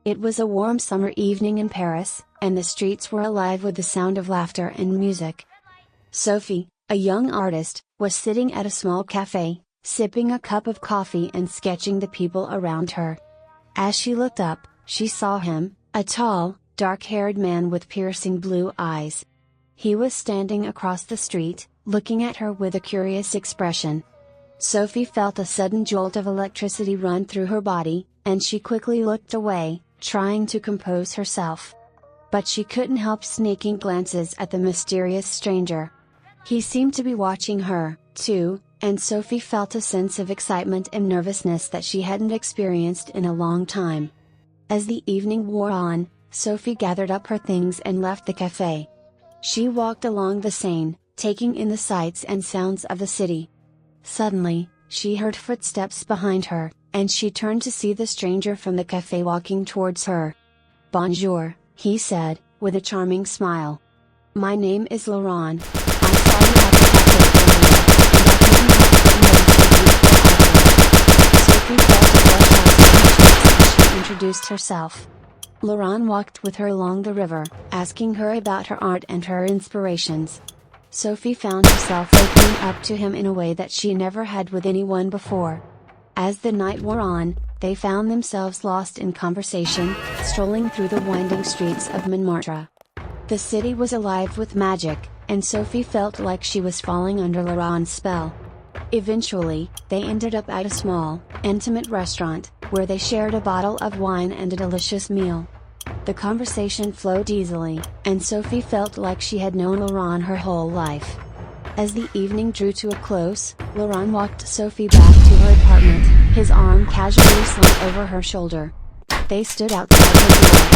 It was a warm summer evening in Paris, and the streets were alive with the sound of laughter and music. Sophie, a young artist, was sitting at a small cafe, sipping a cup of coffee and sketching the people around her. As she looked up, she saw him, a tall, dark-haired man with piercing blue eyes. He was standing across the street, looking at her with a curious expression. Sophie felt a sudden jolt of electricity run through her body, and she quickly looked away, trying to compose herself. But she couldn't help sneaking glances at the mysterious stranger. He seemed to be watching her, too, and Sophie felt a sense of excitement and nervousness that she hadn't experienced in a long time. As the evening wore on, Sophie gathered up her things and left the cafe. She walked along the Seine, taking in the sights and sounds of the city. Suddenly, she heard footsteps behind her, and she turned to see the stranger from the cafe walking towards her. "Bonjour," he said, with a charming smile. "My name is Laurent. I saw you at the cafe earlier, and I couldn't help but notice that you were Sophie felt a blush rise to her cheeks as she introduced herself. Laurent walked with her along the river, asking her about her art and her inspirations. Sophie found herself opening up to him in a way that she never had with anyone before. As the night wore on, they found themselves lost in conversation, strolling through the winding streets of Montmartre. The city was alive with magic, and Sophie felt like she was falling under Laurent's spell. Eventually, they ended up at a small, intimate restaurant, where they shared a bottle of wine and a delicious meal. The conversation flowed easily, and Sophie felt like she had known Laurent her whole life. As the evening drew to a close, Laurent walked Sophie back to her apartment, his arm casually slung over her shoulder. They stood outside her door,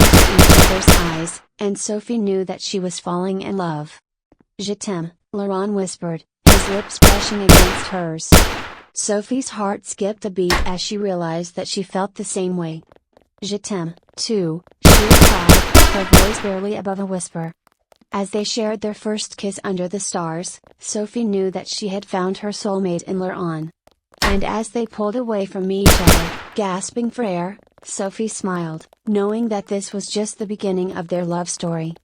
looking into each other's eyes, and Sophie knew that she was falling in love. "Je t'aime," Laurent whispered, his lips brushing against hers. Sophie's heart skipped a beat as she realized that she felt the same way. "Je t'aime, too," she replied, her voice barely above a whisper. As they shared their first kiss under the stars, Sophie knew that she had found her soulmate in Laurent. And as they pulled away from each other, gasping for air, Sophie smiled, knowing that this was just the beginning of their love story.